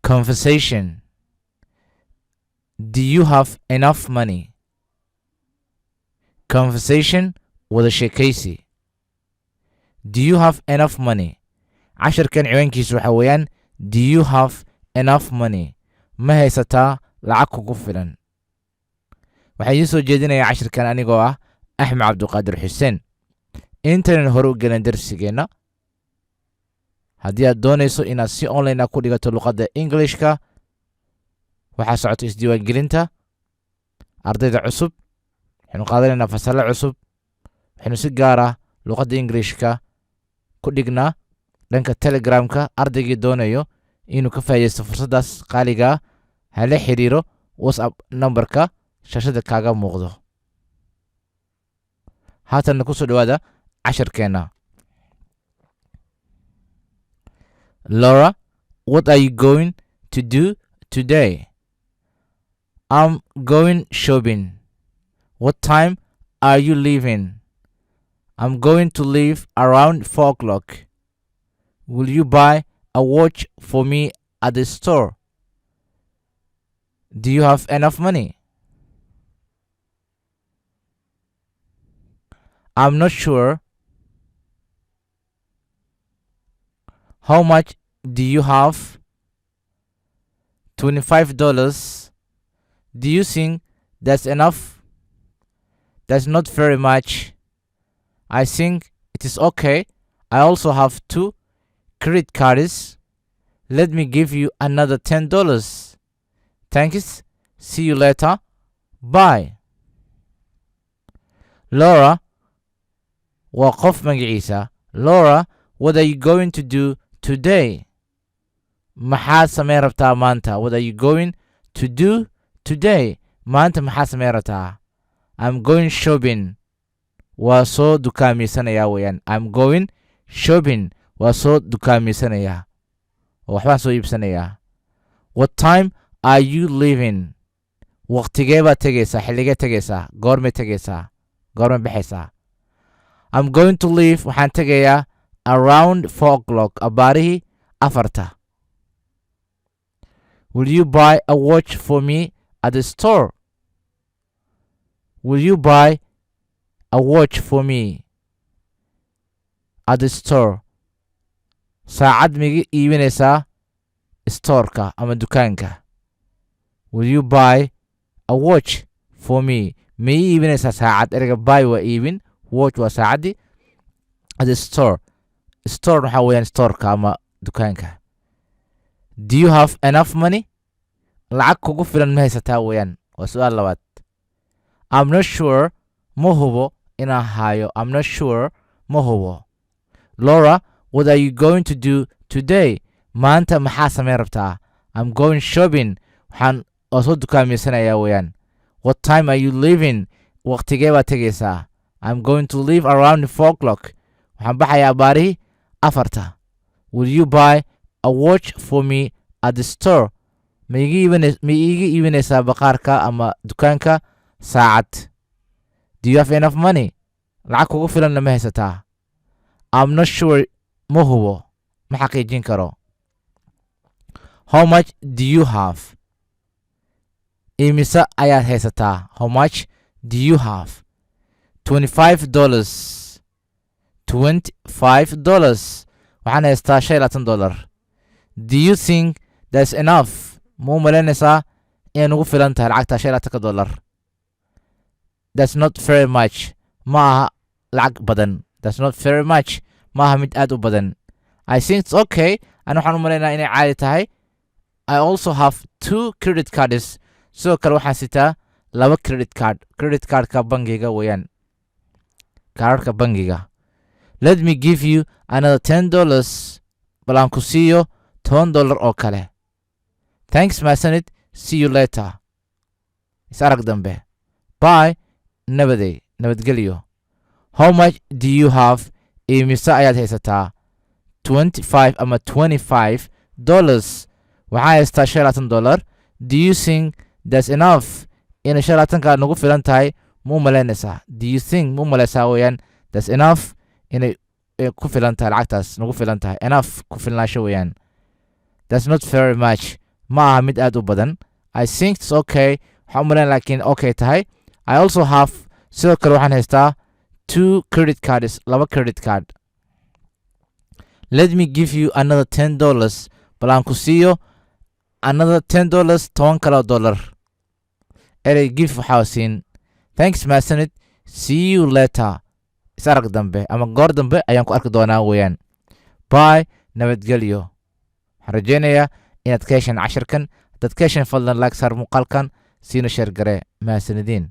conversation. Do you have enough money? Conversation wada sheekaysi. Do you have enough money? casharkan ciwaankiisu waxa weeyaan do you have enough money? ma haysataa lacag kugu filan? waxaa idiin soo jeedinayaa casharkan anigoo ah axmed cabduqaadir xuseen. intaynan hore u gelin darsigeenna, haddii aad doonayso inaad si online ah ku dhigato luqadda Englishka, waxaa socota isdiiwaangelinta ardayda cusub. waxaynu qaadanaynaa fasallo cusub. waxaynu si gaar ah luqadda Englishka ku dhignaa dhanka Telegramka. ardaygii doonayo inuu ka faa'iidaysto fursaddaas qaaliga ah, hala xiriiro WhatsApp numberka shaashada kaaga muuqdo. haatanna ku soo dhawaada casharkeenna. Laura, what are you going to do today? I'm going shopping. What time are you leaving? I'm going to leave around 4 o'clock. Will you buy a watch for me at the store? Do you have enough money? I'm not sure. How much do you have? $25. Do you think that's enough? That's not very much. I think it is okay. I also have 2 credit cards. Let me give you another $10. Thanks. See you later. Bye. Laura waa qof magaciisa. Laura, what are you going to do today? maxaad samayn rabtaa maanta? What are you going to do today? maanta maxaad samayn rabtaa? I'm going shopping. waa soo dukaamiysanayaa weeyaan. I'm going shopping. waa soo dukaamiysanayaa. waxbaan soo iibsanayaa. What time are you leaving? waqtigee baad tegaysaa? xilligee tegaysaa? goormay tegaysaa? goormay baxaysaa? I'm going to leave. waxaan tegayaa around 4 o'clock. abaarihii 4. Will you buy a watch for me at the store? Will you buy a watch for me at the store? saacad miga iibinaysaa storeka ama dukaanka? Will you buy a watch for me? ma ii iibinaysaa saacad? ereyga buy waa iibin, watch waa saacaddii. at the store. store waxaa weeyaan storeka ama dukaanka. Do you have enough money? lacag kugu filan ma haysataa weeyaan. waa su'aal labaad. I'm not sure. ma hubo inaan hayo. I'm not sure. ma hubo. Laura, what are you going to do today? maanta maxaa samayn rabtaa? I'm going shopping. waxaan oo soo dukaamiysanayaa weeyaan. What time are you leaving? waqtigee baad tegaysaa? I'm going to leave around 4 o'clock. waxaan baxayaa abaarihii 4. Will you buy a watch for me at the store? ma iiga iibinaysaa baqaarka ama dukaanka saacad? Do you have enough money? lacag kugu filanna ma haysataa? I'm not sure. ma hubo. ma xaqiijin karo. How much do you have? imise ayaad haysataa? How much do you have? $25. $25. waxaan haystaa $25. Do you think that's enough? ma u malaynaysaa inay ugu filan tahay lacagta $25? That's not very much. ma aha lacag badan. That's not very much. ma aha mid aad u badan. I think it's okay. ana waxaan u malaynaa inay caadi tahay. I also have 2 credit cards. sidoo kale waxaan sitaa 2 credit card. credit cardka bangiga weeyaan. kaararka bangiga. Let me give you another $10. bal aan ku siiyo $10 oo kale. Thanks mahadsanid. See you later. is arag dambe. Bye. nabadgelyo. How much do you have? imise ayaad haysataa? 25 ama $25. waxaa haystaa $25. Do you think that's enough? inay $25 nagu filan tahay ma u malaynaysaa? Do you think ma u malaysaa weeyaan? That's enough. inay ku filan tahay lacagtaas nagu filan tahay. enough ku filnaansho weeyaan. That's not very much. ma aha mid aad u badan. I think it's okay. waxaan u malayn laakiin okay tahay. I also have sidoo kale waxaan haystaa 2 credit cards, 2 credit card. Let me give you another $10. bal aan ku siiyo another $10, 10 kale oo dollar. erey give waxaa siin thanks mahadsanid, see you later, is arag dambe ama goor dambe ayaan ku arki doonaa weeyaan. Bye, nabadgelyo. waxaan rajaynayaa inaad ka hesheen casharkan. dad ka hesheen fadlan like saar muuqaalkan, siina sheer garee. mahadsanidin.